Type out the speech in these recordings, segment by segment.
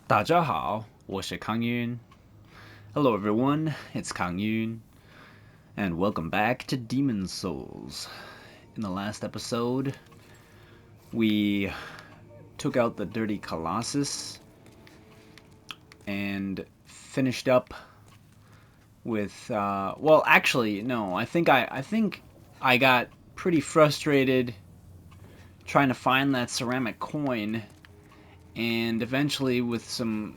大家好，我是康 Yun. Hello everyone, it's Kang Yun, and welcome back to Demon Souls. In the last episode, we took out the Dirty Colossus and finished up with, well, actually, no, I think I got pretty frustrated trying to find that ceramic coin, and eventually with some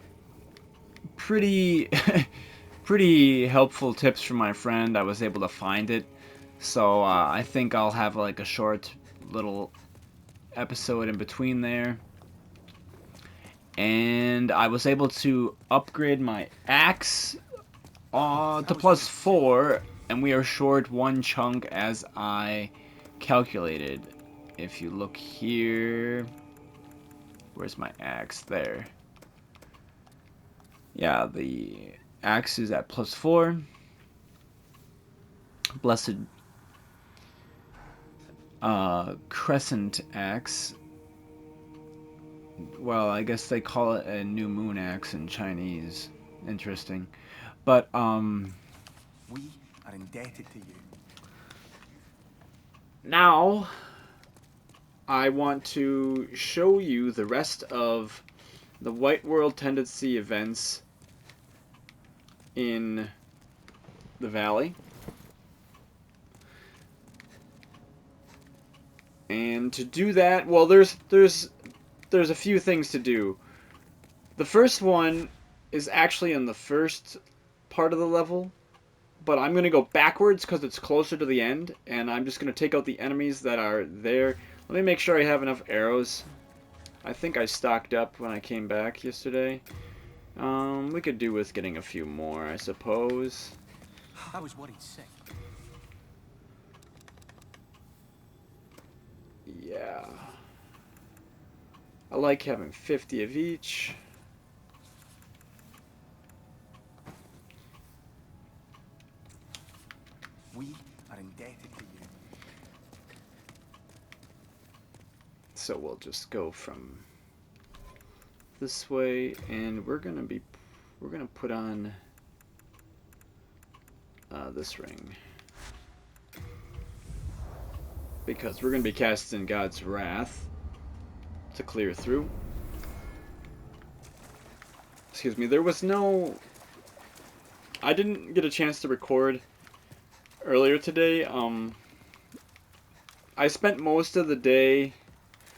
pretty pretty helpful tips from my friend, I was able to find it. So I think I'll have like a short little episode in between there. And I was able to upgrade my axe to +4, and we are short one chunk as I calculated. If you look here, where's my axe? There. Yeah, the axe is at +4. Blessed crescent axe. Well, I guess they call it a new moon axe in Chinese. Interesting. But we are indebted to you. Now I want to show you the rest of the White World Tendency events in the valley. And to do that, well, there's a few things to do. The first one is actually in the first part of the level, but I'm going to go backwards because it's closer to the end, and I'm just going to take out the enemies that are there. Let me make sure I have enough arrows. I think I stocked up when I came back yesterday. We could do with getting a few more, I suppose. I was worried sick. Yeah. I like having 50 of each. We are indebted to you. So we'll just go from this way, and we're gonna put on this ring, because we're gonna be casting God's Wrath to clear through. Excuse me, there was no... I didn't get a chance to record earlier today. I spent most of the day,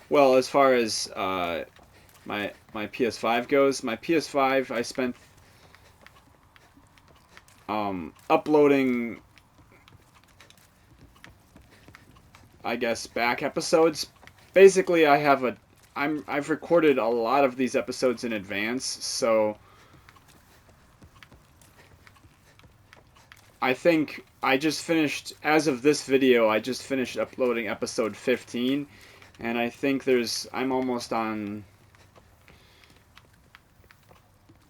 well, as far as my PS5 goes, my PS5 I spent uploading, I guess, back episodes. Basically, I've recorded a lot of these episodes in advance, so I think I just finished, as of this video, I just finished uploading episode 15, and I think I'm almost on,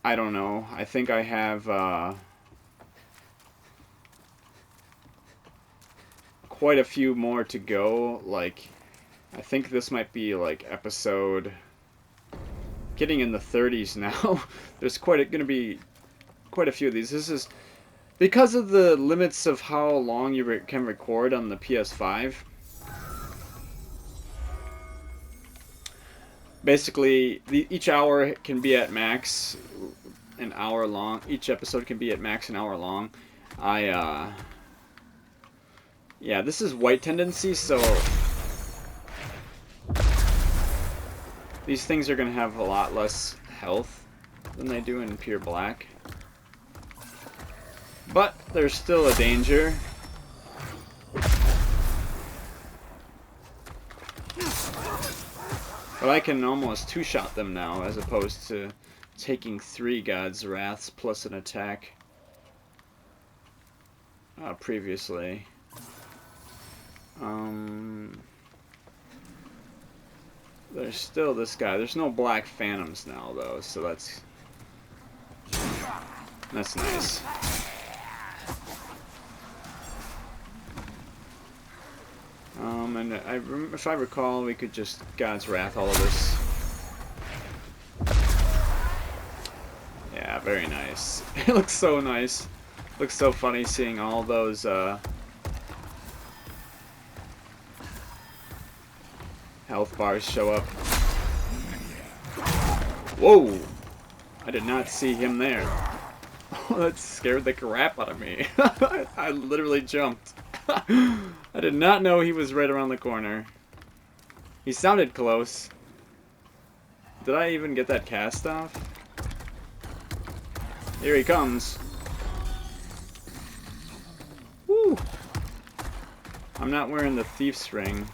I don't know, I think I have quite a few more to go. Like, I think this might be like episode, getting in the 30s now. There's gonna be quite a few of these. This is because of the limits of how long you can record on the PS5. Basically, each hour can be at max an hour long. Each episode can be at max an hour long. Yeah, this is white tendency, so these things are going to have a lot less health than they do in pure black. But there's still a danger. But I can almost two-shot them now, as opposed to taking 3 God's Wraths plus an attack previously. There's still this guy. There's no black phantoms now, though, so that's nice. And if I recall, we could just God's Wrath all of this. not very nice. It looks so nice. Looks so funny seeing all those health bars show up. Whoa! I did not see him there. Oh, that scared the crap out of me. I literally jumped. I did not know he was right around the corner. He sounded close. Did I even get that cast off? Here he comes. Woo! I'm not wearing the thief's ring.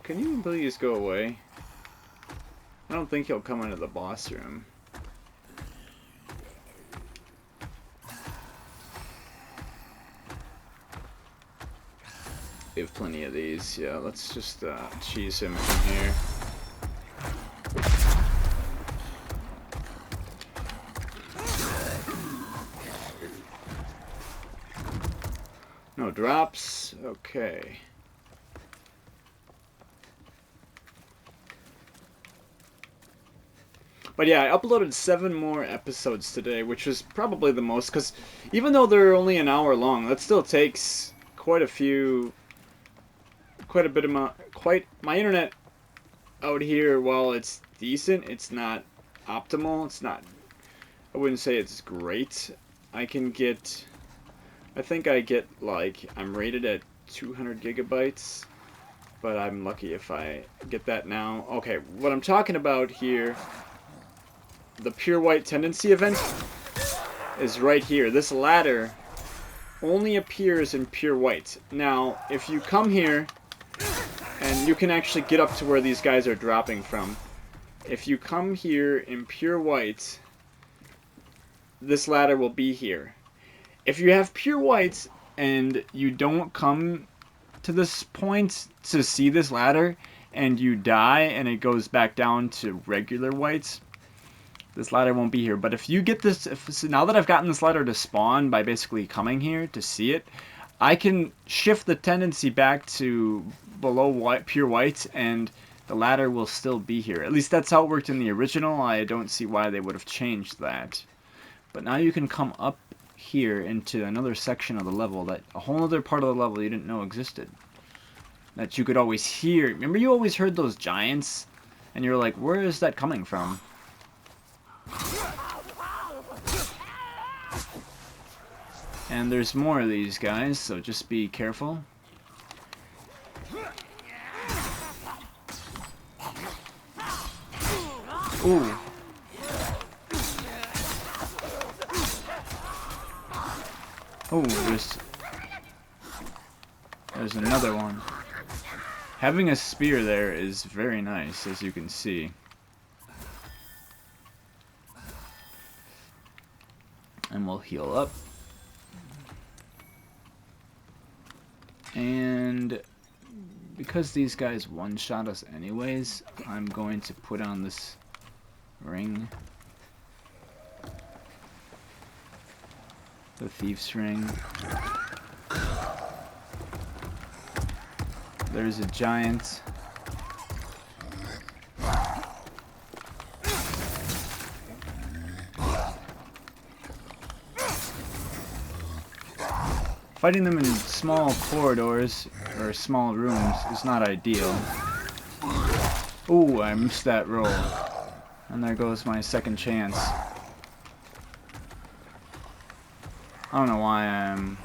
Can you please go away? I don't think he'll come into the boss room. We have plenty of these. Yeah, let's just cheese him from here. No drops. Okay. But yeah, I uploaded 7 more episodes today, which was probably the most, because even though they're only an hour long, that still takes quite a bit amount, my internet out here, while it's decent, it's not optimal, I wouldn't say it's great. I think I get, like, I'm rated at 200 gigabytes, but I'm lucky if I get that now. Okay, what I'm talking about here, the Pure White Tendency event, is right here. This ladder only appears in Pure White. Now, if you come here, and you can actually get up to where these guys are dropping from. If you come here in Pure White, this ladder will be here. If you have Pure White and you don't come to this point to see this ladder, and you die and it goes back down to regular whites, this ladder won't be here. But if you get this, now that I've gotten this ladder to spawn by basically coming here to see it, I can shift the tendency back to below white, Pure White, and the ladder will still be here. At least that's how it worked in the original. I don't see why they would have changed that. But now you can come up here into another section of the level, that a whole other part of the level you didn't know existed, that you could always hear. Remember, you always heard those giants, and you're like, where is that coming from? And there's more of these guys, so just be careful. Ooh. Oh, there's another one. Having a spear there is very nice, as you can see. And we'll heal up. And because these guys one-shot us anyways, I'm going to put on this ring. The thief's ring. There's a giant. Fighting them in small corridors or small rooms is not ideal. Ooh, I missed that roll. And there goes my second chance. I don't know why I'm...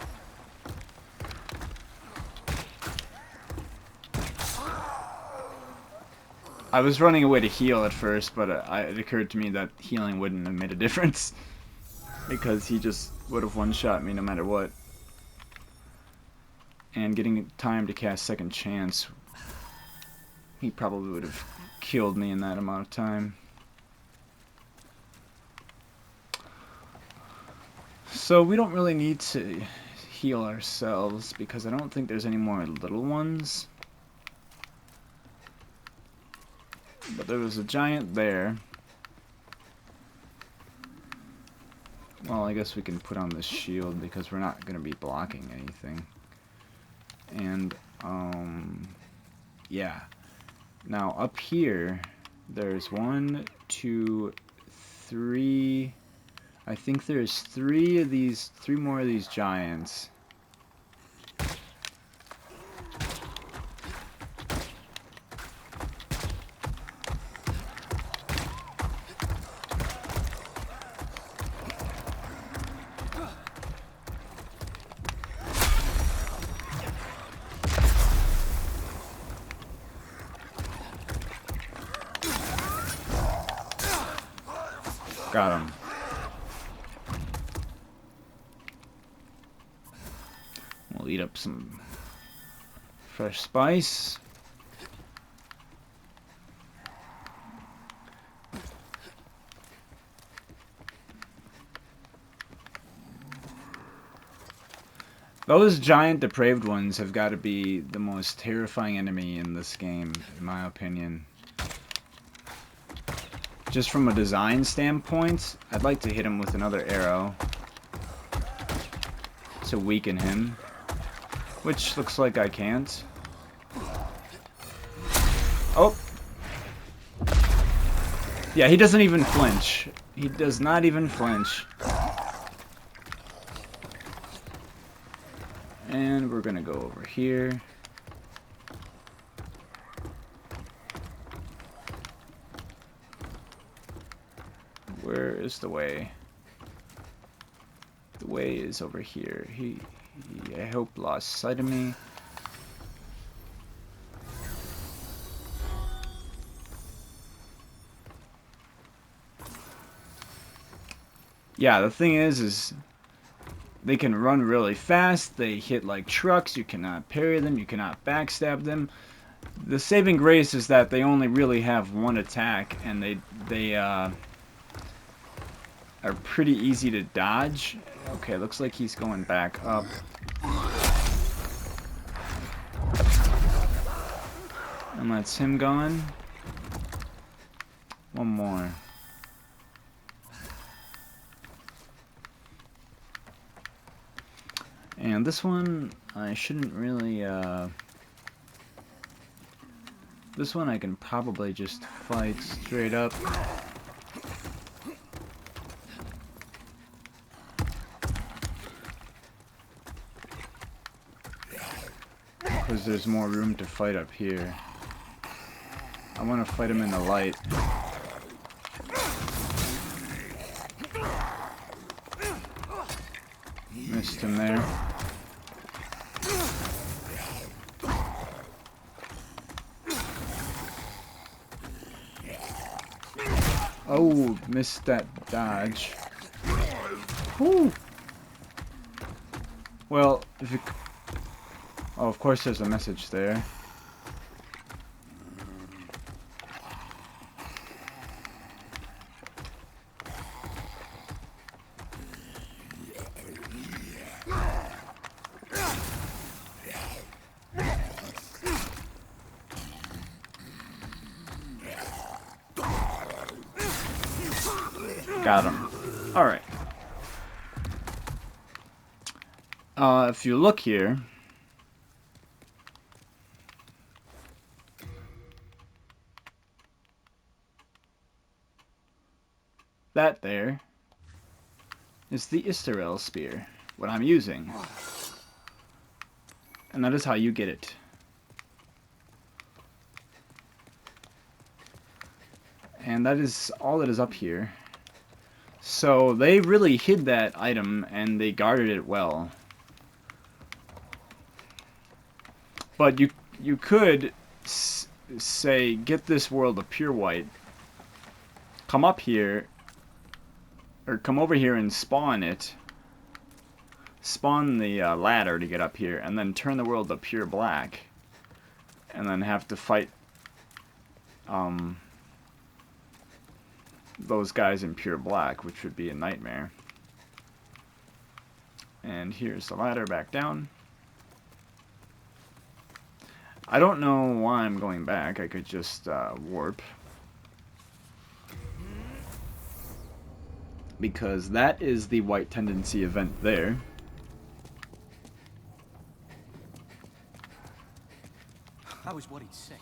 I was running away to heal at first, but it occurred to me that healing wouldn't have made a difference. Because he just would have one-shot me no matter what. And getting time to cast second chance, he probably would have killed me in that amount of time. So we don't really need to heal ourselves, because I don't think there's any more little ones. But there was a giant there. Well, I guess we can put on this shield because we're not going to be blocking anything. And, yeah. Now, up here, There's 1, 2, 3. I think there's 3 more of these giants. Got him. We'll eat up some fresh spice. Those giant depraved ones have got to be the most terrifying enemy in this game, in my opinion. Just from a design standpoint, I'd like to hit him with another arrow to weaken him, which looks like I can't. Oh! Yeah, he doesn't even flinch. He does not even flinch. And we're gonna go over here. Where is the way? The way is over here. He I hope, lost sight of me. Yeah, the thing is they can run really fast. They hit like trucks. You cannot parry them. You cannot backstab them. The saving grace is that they only really have one attack, and they are pretty easy to dodge. Okay, looks like he's going back up. And that's him gone. One more. And this one, I shouldn't really, this one I can probably just fight straight up. Because there's more room to fight up here. I want to fight him in the light. Missed him there. Oh, missed that dodge. Whew. Well, if you... Oh, of course there's a message there. Got him. Alright. If you look here, that there is the Israel spear, what I'm using. And that is how you get it. And that is all that is up here. So they really hid that item and they guarded it well. But you could say, get this world of pure white, come up here, or come over here and spawn it, spawn the ladder to get up here, and then turn the world to pure black, and then have to fight those guys in pure black, which would be a nightmare. And here's the ladder back down. I don't know why I'm going back. I could just warp. Because that is the white tendency event there. I was worried sick.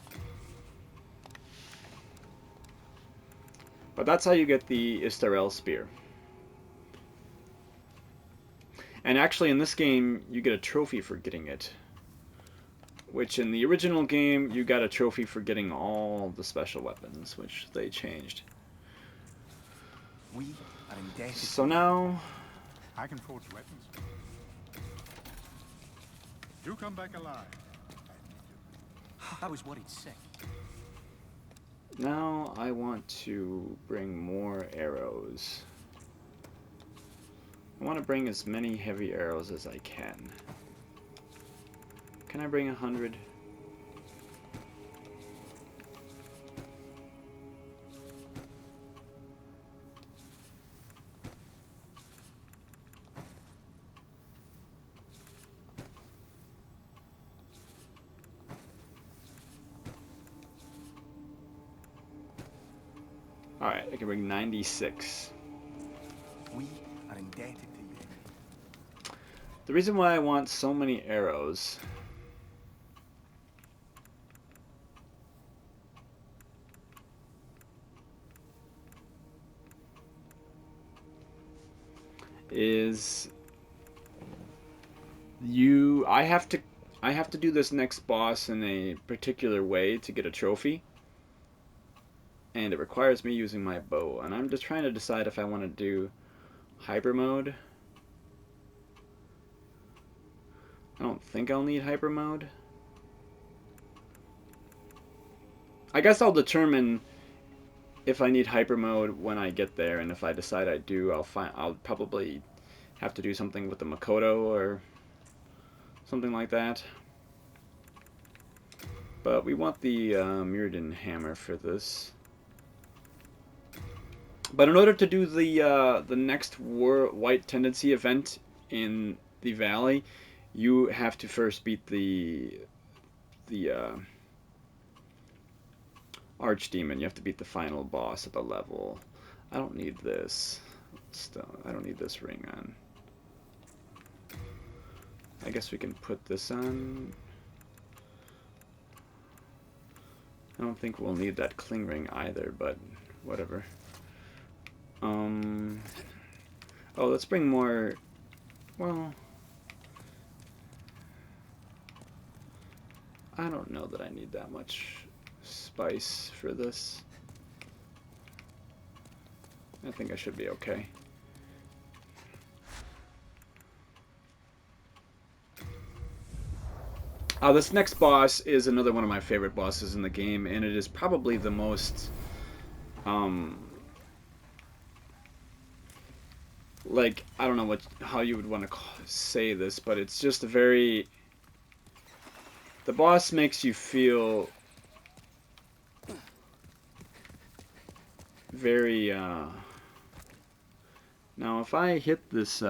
But that's how you get the Istarel spear. And actually in this game, you get a trophy for getting it. Which in the original game, you got a trophy for getting all the special weapons, which they changed. We are indebted. So now... I can forge weapons. You come back alive. I was worried sick. Now I want to bring more arrows. I want to bring as many heavy arrows as I can. Can I bring 100? Alright, I can bring 96. We are indebted to you. The reason why I want so many arrows is I have to do this next boss in a particular way to get a trophy. And it requires me using my bow, and I'm just trying to decide if I want to do hyper mode. I don't think I'll need hyper mode. I guess I'll determine if I need hyper mode when I get there, and if I decide I do, I'll probably have to do something with the Makoto or something like that. But we want the Mirrodin hammer for this. But in order to do the next White Tendency event in the valley, you have to first beat the Archdemon. You have to beat the final boss of the level. I don't need this stone. I don't need this ring on. I guess we can put this on. I don't think we'll need that cling ring either, but whatever. Oh, let's bring more. Well, I don't know that I need that much spice for this. I think I should be okay. This next boss is another one of my favorite bosses in the game, and it is probably the most like, I don't know how you would want to say this, but it's just a very... The boss makes you feel very, Now, if I hit this,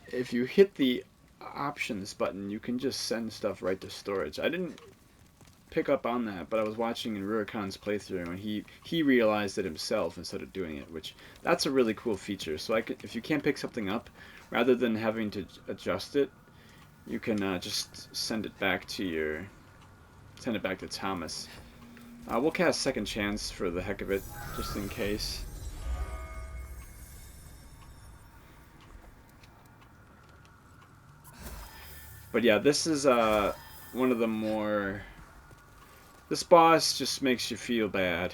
if you hit the options button, you can just send stuff right to storage. I didn't pick up on that, but I was watching in Rurikon's playthrough, and he realized it himself instead of doing it, which that's a really cool feature. So if you can't pick something up, rather than having to adjust it, you can just send it back to Thomas. We'll cast Second Chance for the heck of it, just in case. But yeah, this is one of the more... This boss just makes you feel bad.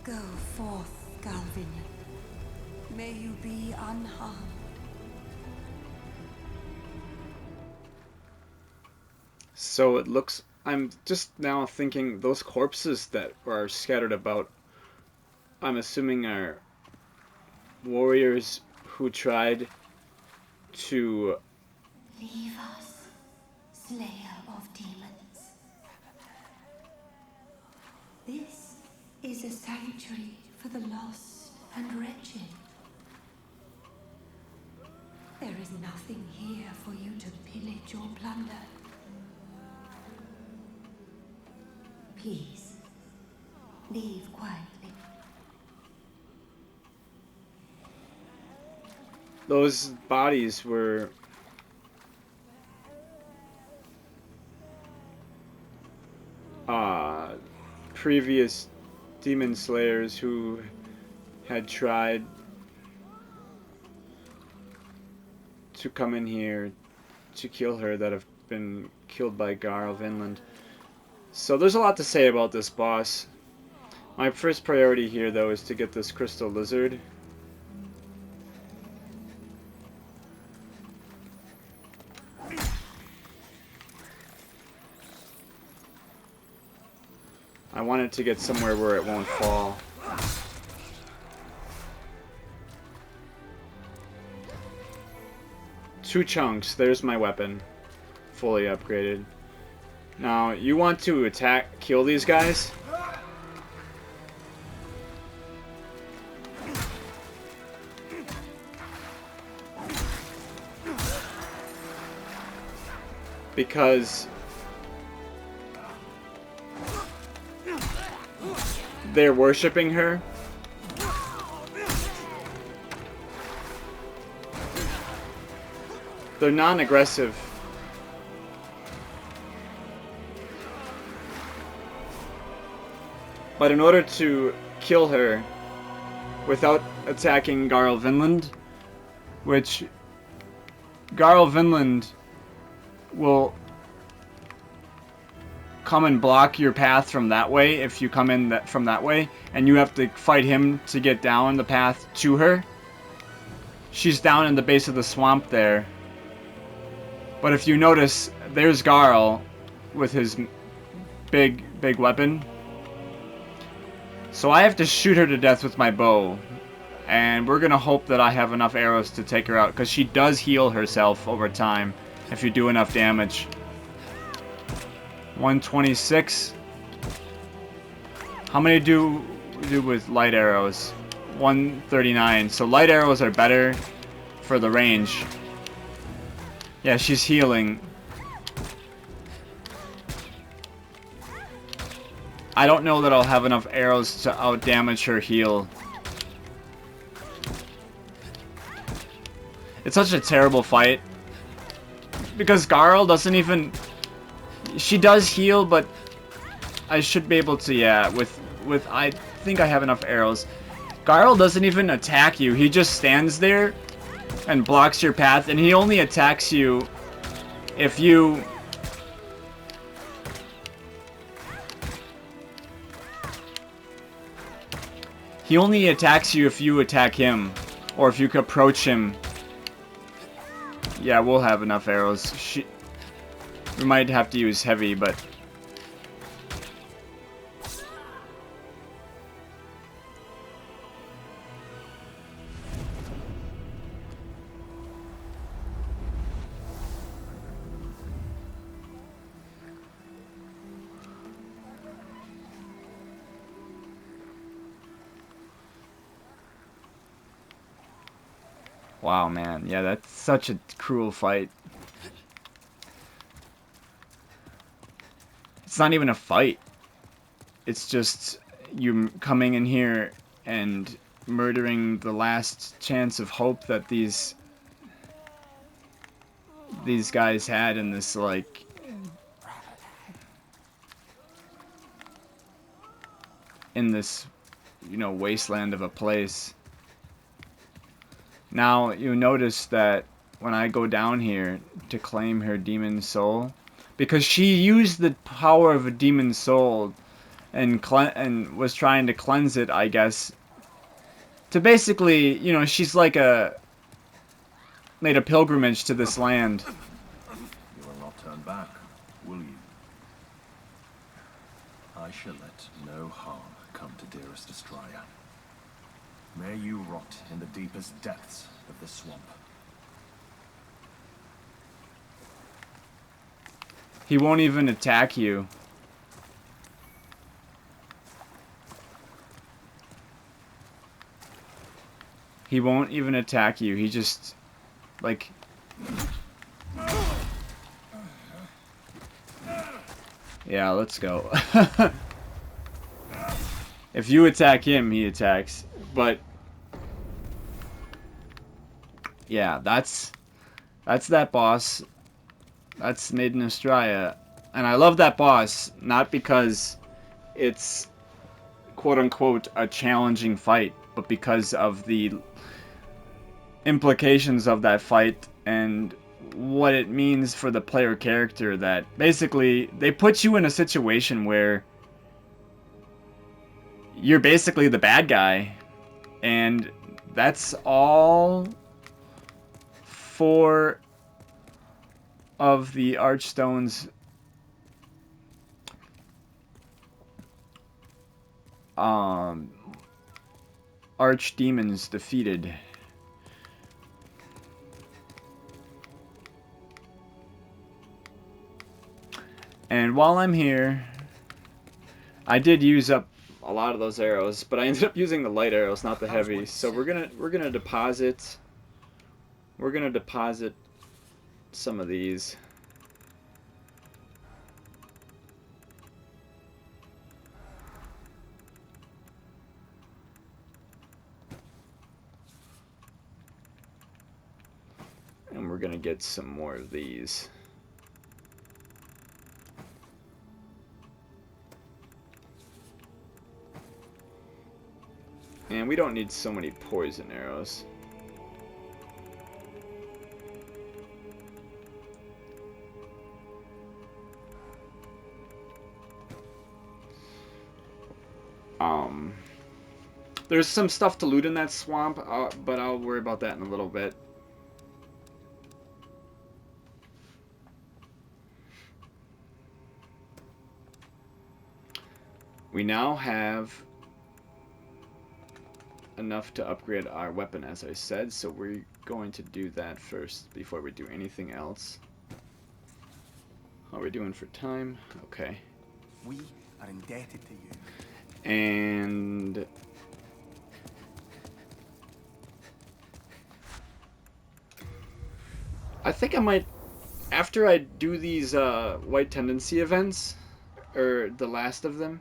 Go forth, Garl Vinland. May you be unharmed. So it looks... I'm just now thinking those corpses that are scattered about I'm assuming are warriors who tried to... Leave us, Slayer of Demons. This is a sanctuary for the lost and wretched. There is nothing here for you to pillage or plunder. Please, leave quietly. Those bodies were previous demon slayers who had tried to come in here to kill her that have been killed by Garl Vinland. So there's a lot to say about this boss. My first priority here, though, is to get this crystal lizard. I want it to get somewhere where it won't fall. Two chunks. There's my weapon. Fully upgraded. Now, you want to kill these guys? Because they're worshipping her. They're non-aggressive. But in order to kill her without attacking Garl Vinland, which Garl Vinland will come and block your path from that way if you come in from that way, and you have to fight him to get down the path to her. She's down in the base of the swamp there. But if you notice, there's Garl with his big weapon. So I have to shoot her to death with my bow. And we're gonna hope that I have enough arrows to take her out, because she does heal herself over time if you do enough damage. 126. How many do with light arrows? 139. So light arrows are better for the range. Yeah, she's healing. I don't know that I'll have enough arrows to outdamage her heal. It's such a terrible fight. Because Garl doesn't even... She does heal, but I should be able to, yeah, with I think I have enough arrows. Garl doesn't even attack you. He just stands there and blocks your path, and he only attacks you if you... He only attacks you if you attack him, or if you can approach him. Yeah, we'll have enough arrows. We might have to use heavy, but... Wow, man. Yeah, that's such a cruel fight. It's not even a fight. It's just you coming in here and murdering the last chance of hope that these guys had in this, like... in this, you know, wasteland of a place. Now, you notice that when I go down here to claim her demon soul, because she used the power of a demon soul and was trying to cleanse it, I guess, to basically, you know, she's like made a pilgrimage to this land. You will not turn back, will you? I shall let no harm come to dearest Astraea. May you rot in the deepest depths of the swamp. He won't even attack you. He won't even attack you. He just, like... Yeah, let's go. If you attack him, he attacks. But... Yeah, that's that boss. That's Maiden Astraea. And I love that boss, not because it's quote-unquote a challenging fight, but because of the implications of that fight and what it means for the player character. That basically they put you in a situation where you're basically the bad guy, and that's all four of the Archstone's archdemons defeated. And while I'm here, I did use up a lot of those arrows, but I ended up using the light arrows, not the heavy. So we're gonna deposit some of these. And we're gonna get some more of these. And we don't need so many poison arrows. There's some stuff to loot in that swamp, but I'll worry about that in a little bit. We now have enough to upgrade our weapon, as I said, so we're going to do that first before we do anything else. How are we doing for time? Okay. We are indebted to you. And I think I might, after I do these White Tendency events, or the last of them,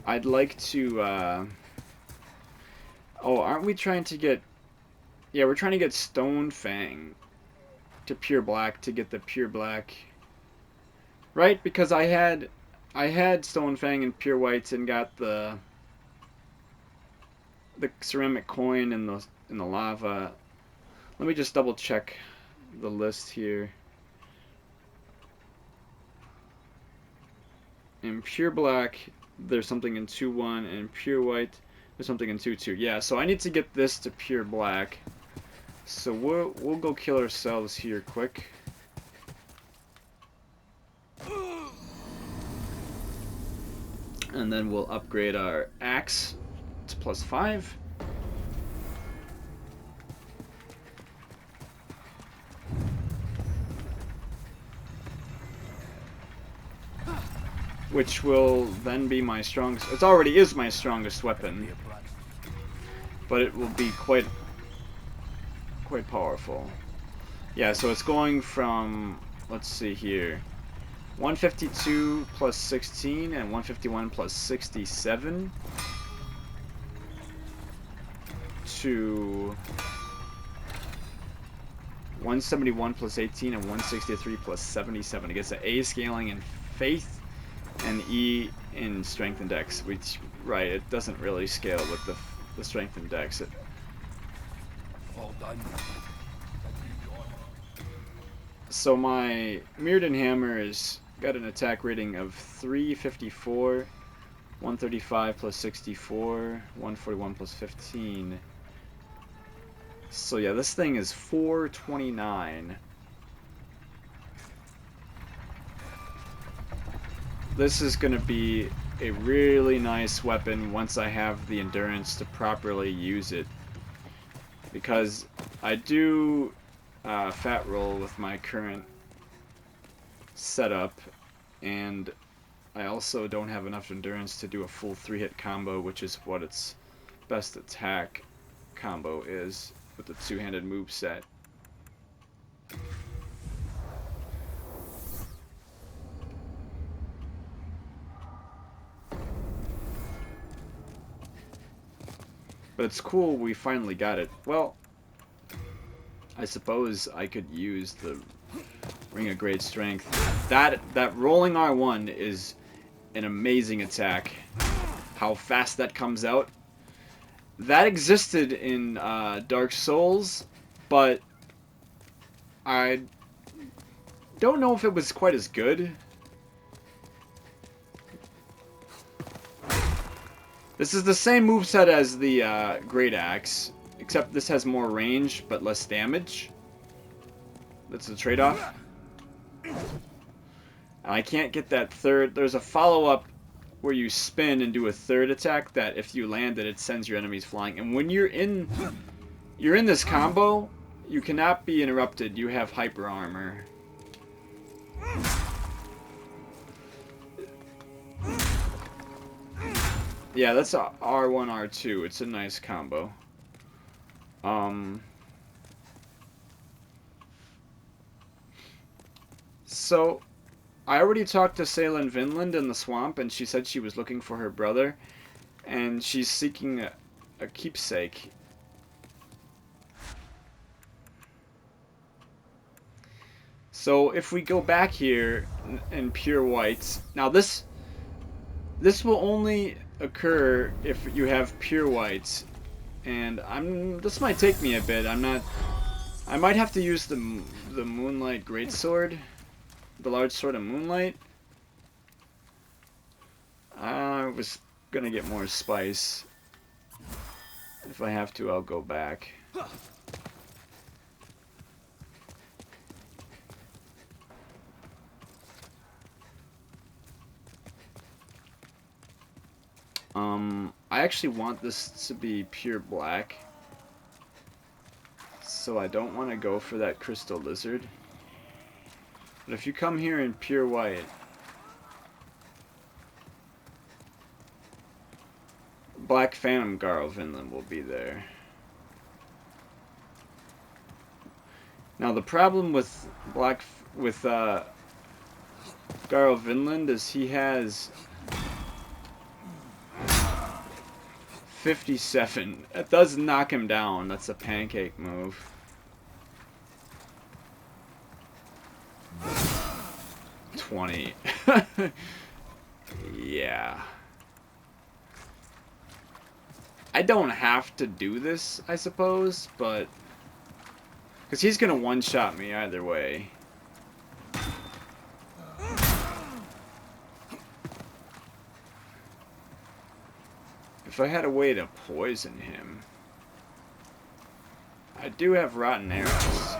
I'd like to, oh, aren't we trying to get, yeah, we're trying to get Stone Fang to Pure Black to get the Pure Black, right? Because I had Stone Fang and Pure Whites and got the ceramic coin and the lava. Let me just double check the list here. In Pure Black, there's something in 2-1, and in Pure White, there's something in 2-2. Yeah, so I need to get this to Pure Black. So we'll go kill ourselves here quick. And then we'll upgrade our axe to +5. Which will then be my strongest. It already is my strongest weapon, but it will be quite powerful. Yeah, so it's going from, let's see here, 152 plus 16 and 151 plus 67 to 171 plus 18 and 163 plus 77. It gets an A scaling in faith and E in strength and dex, which, right, it doesn't really scale with the strength and dex. All done. So my Mirrodin Hammer has got an attack rating of 354, 135 plus 64, 141 plus 15. So yeah, this thing is 429. This is gonna be a really nice weapon once I have the endurance to properly use it. Because I do fat roll with my current setup, and I also don't have enough endurance to do a full 3-hit combo, which is what its best attack combo is with the two-handed moveset. But it's cool we finally got it. Well, I suppose I could use the Ring of Great Strength. That rolling R1 is an amazing attack. How fast that comes out. That existed in Dark Souls, but I don't know if it was quite as good. This is the same moveset as the Great Axe, except this has more range but less damage. That's the trade-off. I can't get that third. There's a follow-up where you spin and do a third attack that if you land it, it sends your enemies flying. And when you're in this combo, you cannot be interrupted. You have hyper armor. Yeah, that's a R1, R2. It's a nice combo. So, I already talked to Selen Vinland in the swamp, and she said she was looking for her brother, and she's seeking a keepsake. So, if we go back here in pure whites, now this will only occur if you have pure whites, and this might take me a bit. I might have to use the Moonlight Greatsword, the large sword of Moonlight. I was gonna get more spice. If I have to, I'll go back. I actually want this to be pure black, so I don't want to go for that crystal lizard. But if you come here in pure white, Black Phantom Garl Vinland will be there. Now the problem with Garl Vinland is he has 57. That does knock him down. That's a pancake move. $20. Yeah. I don't have to do this, I suppose, but because he's gonna one-shot me either way. If I had a way to poison him. I do have rotten arrows.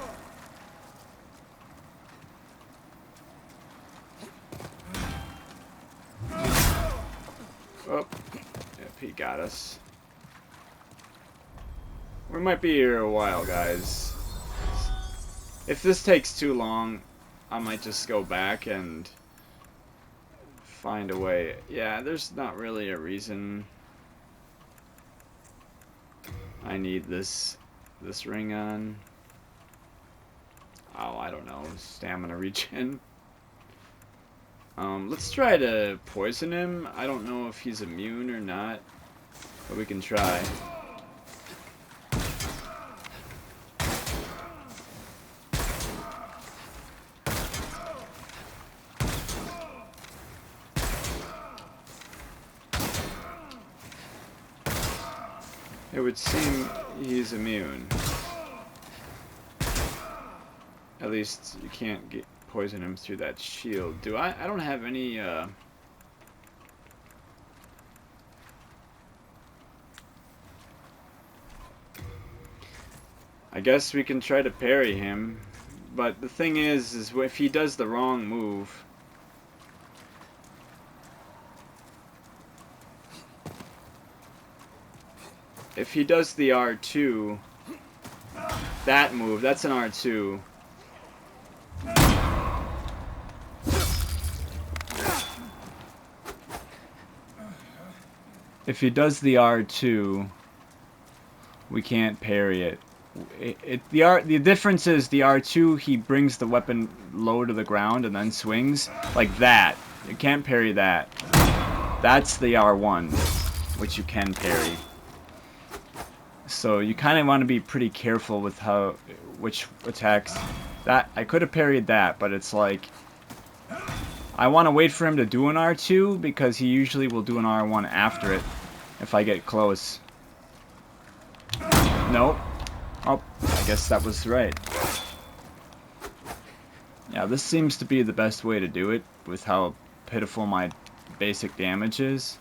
Oh, yep, he got us. We might be here a while, guys. If this takes too long, I might just go back and find a way. Yeah, there's not really a reason I need this ring on. Oh, I don't know. Stamina regen. Let's try to poison him. I don't know if he's immune or not, but we can try. It would seem he's immune. At least you can't poison him through that shield. Do I? I don't have any, I guess we can try to parry him. But the thing is if he does the wrong move, if he does the R2, that move, that's an R2. If he does the R2, we can't parry it. The difference is the R2, he brings the weapon low to the ground and then swings like that. You can't parry that. That's the R1, which you can parry. So you kind of want to be pretty careful with which attacks. That I could have parried that, but it's like I want to wait for him to do an R2 because he usually will do an R1 after it if I get close. Nope. Oh, I guess that was right. Yeah, this seems to be the best way to do it with how pitiful my basic damage is.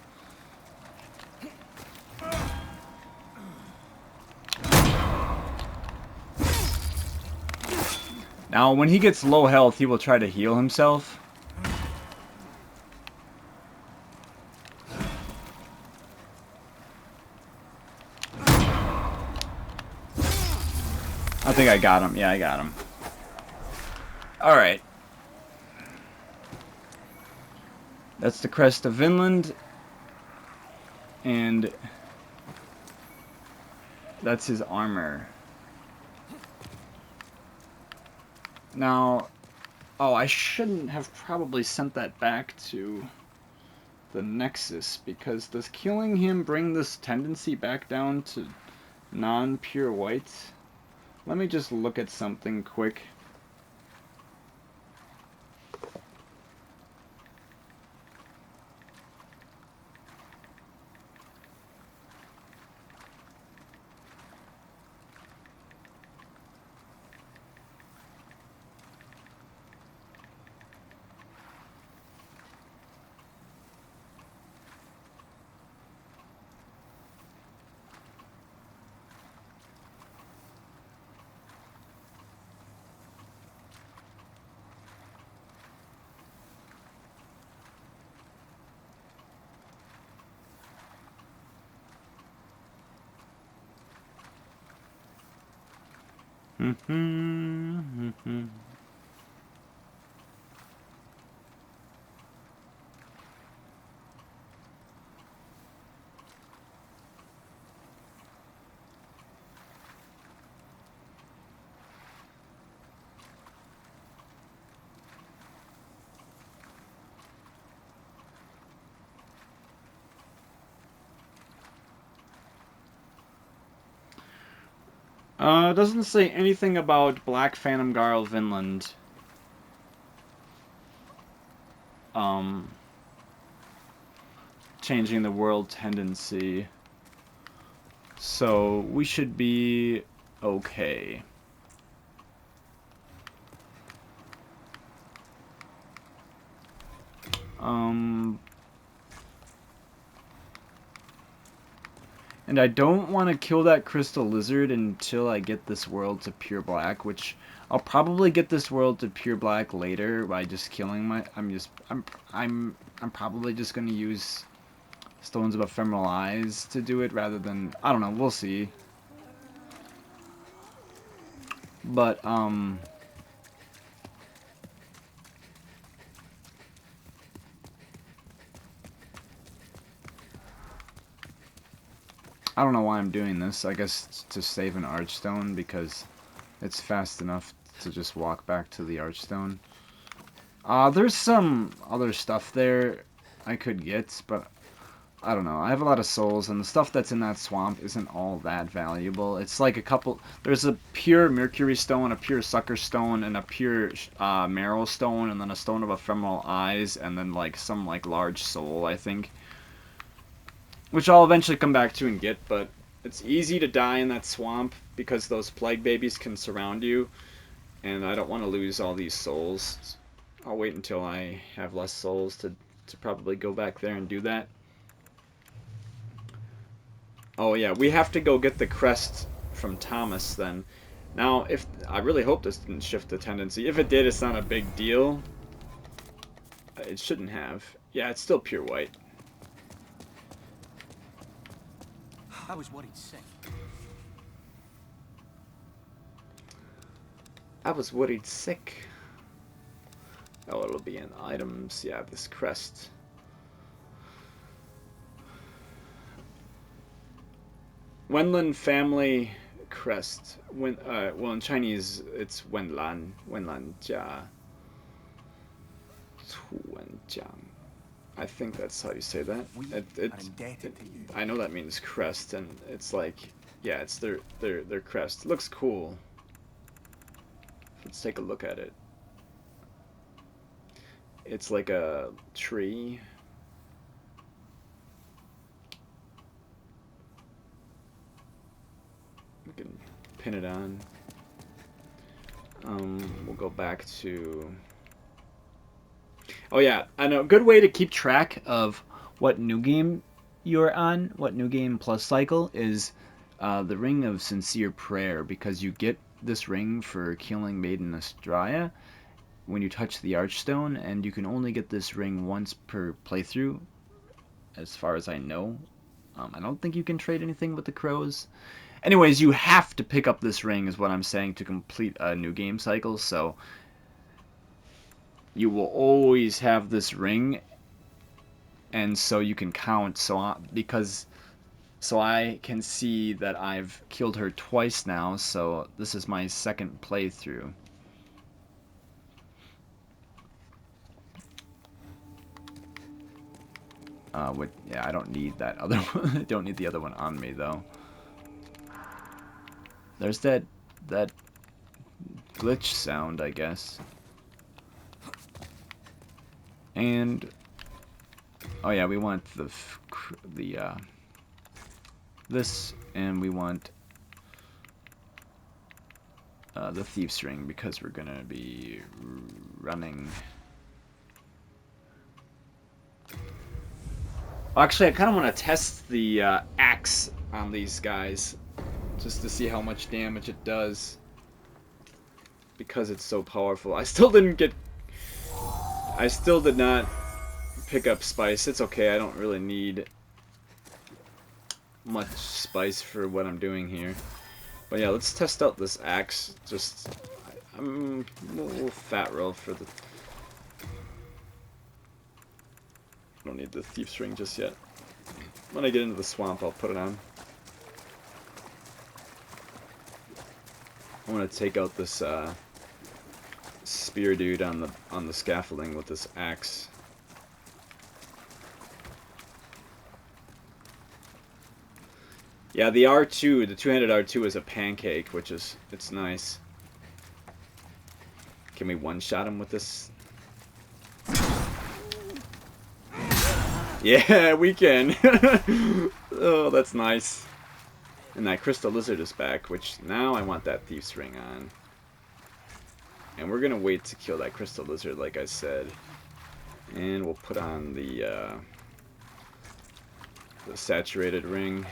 Now, when he gets low health, he will try to heal himself. I think I got him. Yeah, I got him. Alright. That's the crest of Vinland. And that's his armor. Now, oh, I shouldn't have probably sent that back to the Nexus, because does killing him bring this tendency back down to non-pure white? Let me just look at something quick. It doesn't say anything about Black Phantom Garl Vinland. Changing the world tendency. So we should be okay. And I don't want to kill that crystal lizard until I get this world to pure black, which I'll probably get this world to pure black later by just killing my. I'm probably just gonna use Stones of Ephemeral Eyes to do it rather than, I don't know. We'll see. But I don't know why I'm doing this. I guess to save an Archstone, because it's fast enough to just walk back to the Archstone. There's some other stuff there I could get, but I don't know. I have a lot of souls, and the stuff that's in that swamp isn't all that valuable. It's like a couple... There's a pure Mercury Stone, a pure Sucker Stone, and a pure Marrow Stone, and then a Stone of Ephemeral Eyes, and then like some like large soul, I think. Which I'll eventually come back to and get, but it's easy to die in that swamp because those plague babies can surround you, and I don't want to lose all these souls. I'll wait until I have less souls to probably go back there and do that. Oh yeah, we have to go get the crest from Thomas then. Now, if I really hope this didn't shift the tendency. If it did, it's not a big deal. It shouldn't have. Yeah, it's still pure white. I was worried sick. I was worried sick. Oh, it'll be in items. Yeah, this crest. Wenlan family crest. Well, in Chinese, it's Wenlan. Wenlan Jia. Tuanjiang. I think that's how you say that. We are indebted to you. I know that means crest, and it's like, yeah, it's their crest. It looks cool. Let's take a look at it. It's like a tree. We can pin it on. We'll go back to... Oh yeah, I know. A good way to keep track of what new game you're on, what new game plus cycle, is the Ring of Sincere Prayer, because you get this ring for killing Maiden Astraea when you touch the Archstone, and you can only get this ring once per playthrough, as far as I know. I don't think you can trade anything with the crows. Anyways, you have to pick up this ring, is what I'm saying, to complete a new game cycle, so you will always have this ring, and so you can count, so I can see that I've killed her twice now, so this is my second playthrough. Yeah, I don't need that other one. I don't need the other one on me, though. There's that glitch sound, I guess. And oh yeah, we want this, and we want the thief's ring, because we're gonna be running. Actually, I kind of want to test the axe on these guys, just to see how much damage it does, because it's so powerful. I still did not pick up spice. It's okay, I don't really need much spice for what I'm doing here. But yeah, let's test out this axe. I'm a little fat roll for the... I don't need the thief's ring just yet. When I get into the swamp, I'll put it on. I want to take out this spear dude on the scaffolding with this axe. Yeah, the R2, the two-handed R2 is a pancake, it's nice. Can we one-shot him with this? Yeah, we can. Oh, that's nice. And that crystal lizard is back, which now I want that thief's ring on. And we're gonna wait to kill that crystal lizard, like I said. And we'll put on the saturated ring.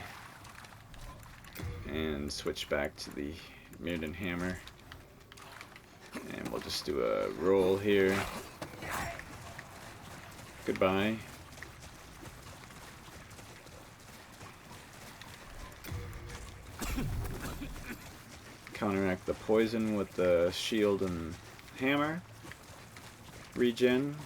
And switch back to the Maiden hammer. And we'll just do a roll here. Goodbye. Counteract the poison with the shield and hammer. Regen.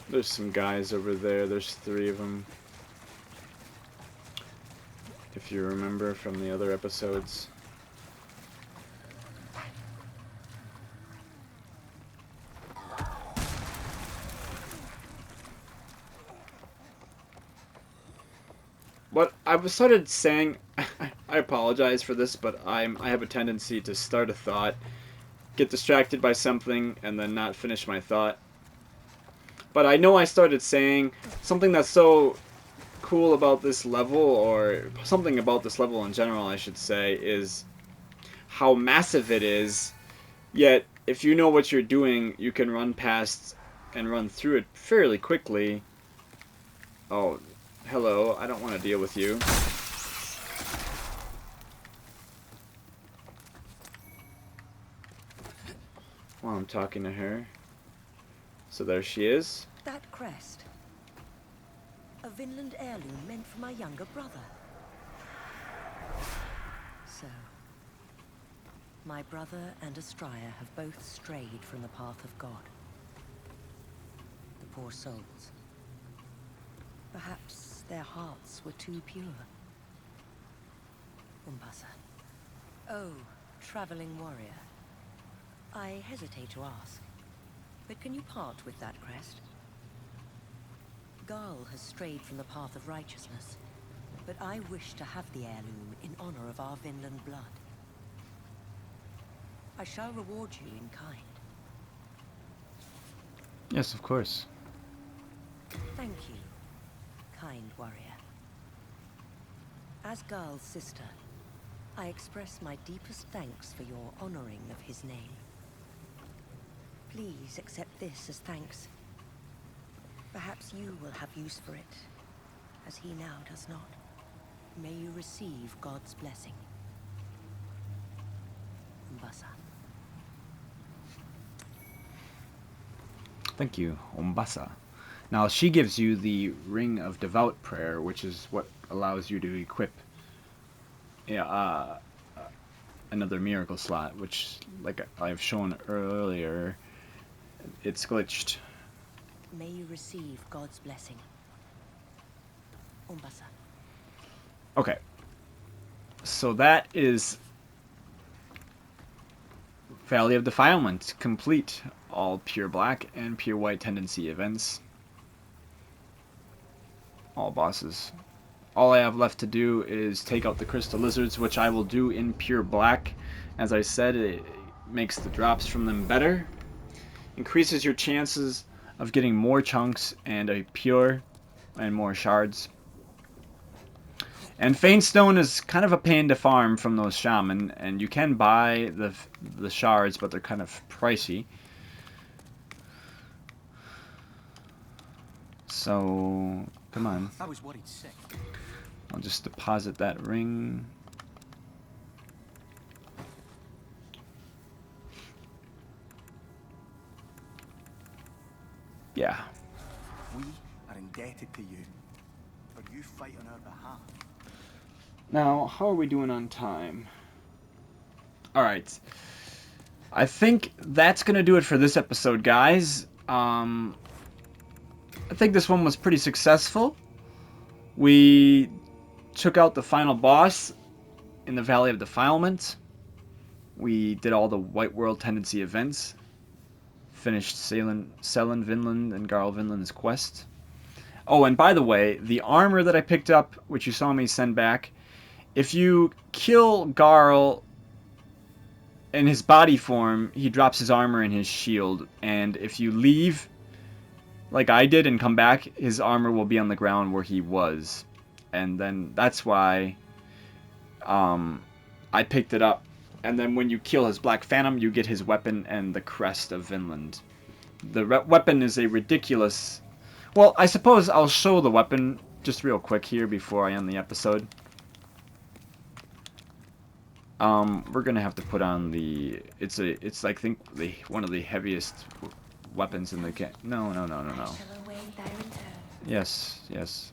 There's some guys over there. There's 3 of them. If you remember from the other episodes. What I started saying, I apologize for this, but I have a tendency to start a thought, get distracted by something, and then not finish my thought. But I know I started saying something that's so cool about this level, or something about this level in general, I should say, is how massive it is. Yet, if you know what you're doing, you can run past and run through it fairly quickly. Oh, hello. I don't want to deal with you. While I'm talking to her. So there she is. That crest. A Vinland heirloom meant for my younger brother. So, my brother and Astraea have both strayed from the path of God. The poor souls. Perhaps their hearts were too pure. Umbasa. Oh, traveling warrior. I hesitate to ask, but can you part with that crest? Garl has strayed from the path of righteousness, but I wish to have the heirloom in honor of our Vinland blood. I shall reward you in kind. Yes, of course. Thank you, kind warrior. As Garl's sister, I express my deepest thanks for your honoring of his name. Please accept this as thanks. Perhaps you will have use for it, as he now does not. May you receive God's blessing. Umbasa. Thank you, Umbasa. Now she gives you the Ring of Devout Prayer, which is what allows you to equip another miracle slot, which, like I've shown earlier, it's glitched. May you receive God's blessing. Umbasa. Okay. So that is Valley of Defilement complete. All pure black and pure white tendency events. All bosses. All I have left to do is take out the crystal lizards, which I will do in pure black. As I said, it makes the drops from them better. Increases your chances of getting more chunks and a pure and more shards. And Faintstone is kind of a pain to farm from those shaman, and you can buy the shards, but they're kind of pricey. So, come on. I was worried sick. I'll just deposit that ring. Yeah. We are indebted to you for you fight on our behalf. Now, how are we doing on time? Alright. I think that's going to do it for this episode, guys. I think this one was pretty successful. We took out the final boss in the Valley of Defilement. We did all the White World Tendency events. Finished Selen, Vinland, and Garl Vinland's quest. Oh, and by the way, the armor that I picked up, which you saw me send back, if you kill Garl in his body form, he drops his armor and his shield. And if you leave, like I did, and come back, his armor will be on the ground where he was. And then that's why I picked it up. And then when you kill his Black Phantom, you get his weapon and the crest of Vinland. The weapon is a ridiculous... Well, I suppose I'll show the weapon just real quick here before I end the episode. We're gonna have to put on the... It's I think one of the heaviest weapons in the game. No. Yes.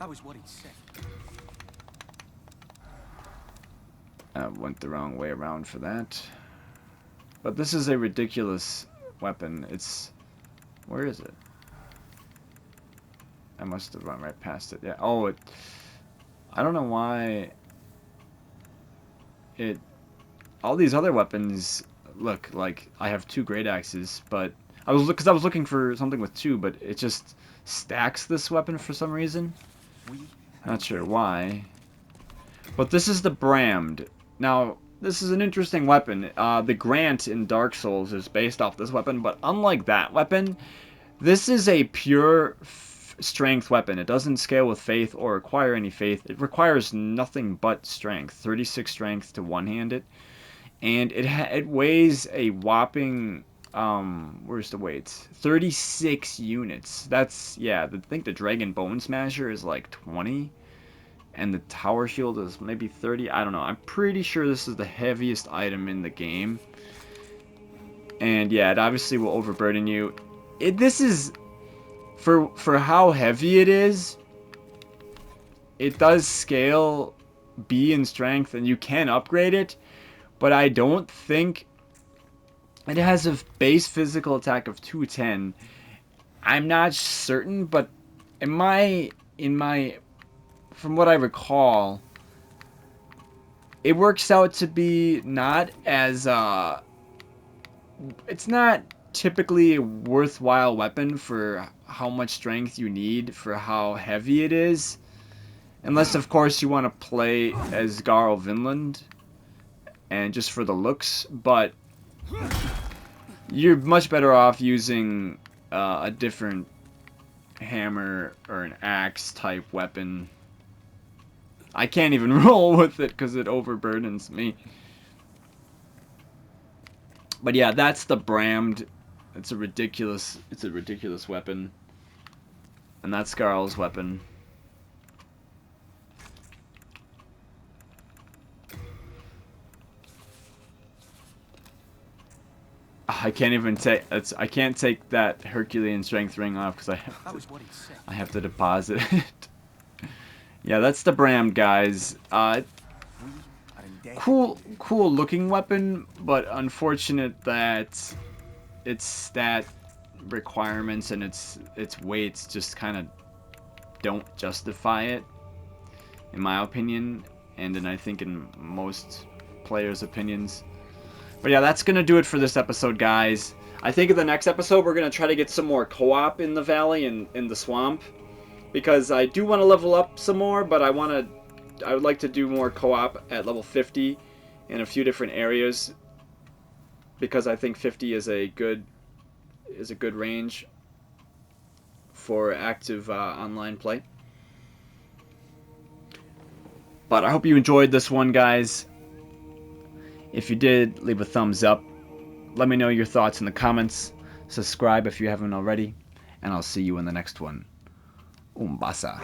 I was worried sick. I went the wrong way around for that. But this is a ridiculous weapon. It's... Where is it? I must have run right past it. Yeah. Oh, it... I don't know why... All these other weapons look like I have 2 great axes, but... Because I was looking for something with 2, but it just stacks this weapon for some reason. Not sure why. But this is the Brammed. Now, this is an interesting weapon. The Grant in Dark Souls is based off this weapon, but unlike that weapon, this is a pure strength weapon. It doesn't scale with faith or require any faith. It requires nothing but strength. 36 strength to one-hand it. And it weighs a whopping Where's the weights? 36 units. That's, yeah, I think the Dragon Bone Smasher is like 20. And the Tower Shield is maybe 30. I don't know. I'm pretty sure this is the heaviest item in the game. And yeah, it obviously will overburden you. This is, for how heavy it is, it does scale B in strength, and you can upgrade it. But I don't think it has a base physical attack of 210. I'm not certain, but in my from what I recall, it works out to be not as it's not typically a worthwhile weapon for how much strength you need for how heavy it is. Unless, of course, you want to play as Garl Vinland and just for the looks, but you're much better off using a different hammer or an axe type weapon. I can't even roll with it because it overburdens me. But yeah, that's the Brammed. It's a ridiculous weapon. And that's Garl's weapon. I can't even take I can't take that Herculean strength ring off because I have to deposit it. Yeah, that's the Brammed, guys. Cool looking weapon, but unfortunate that its stat requirements and its weights just kind of don't justify it, in my opinion, and I think in most players' opinions. But yeah, that's gonna do it for this episode, guys. I think in the next episode we're gonna try to get some more co-op in the valley and in the swamp, because I do want to level up some more, but I would like to do more co-op at level 50 in a few different areas, because I think 50 is a good range for active online play. But I hope you enjoyed this one, guys. If you did, leave a thumbs up. Let me know your thoughts in the comments. Subscribe if you haven't already, and I'll see you in the next one. Umbasa.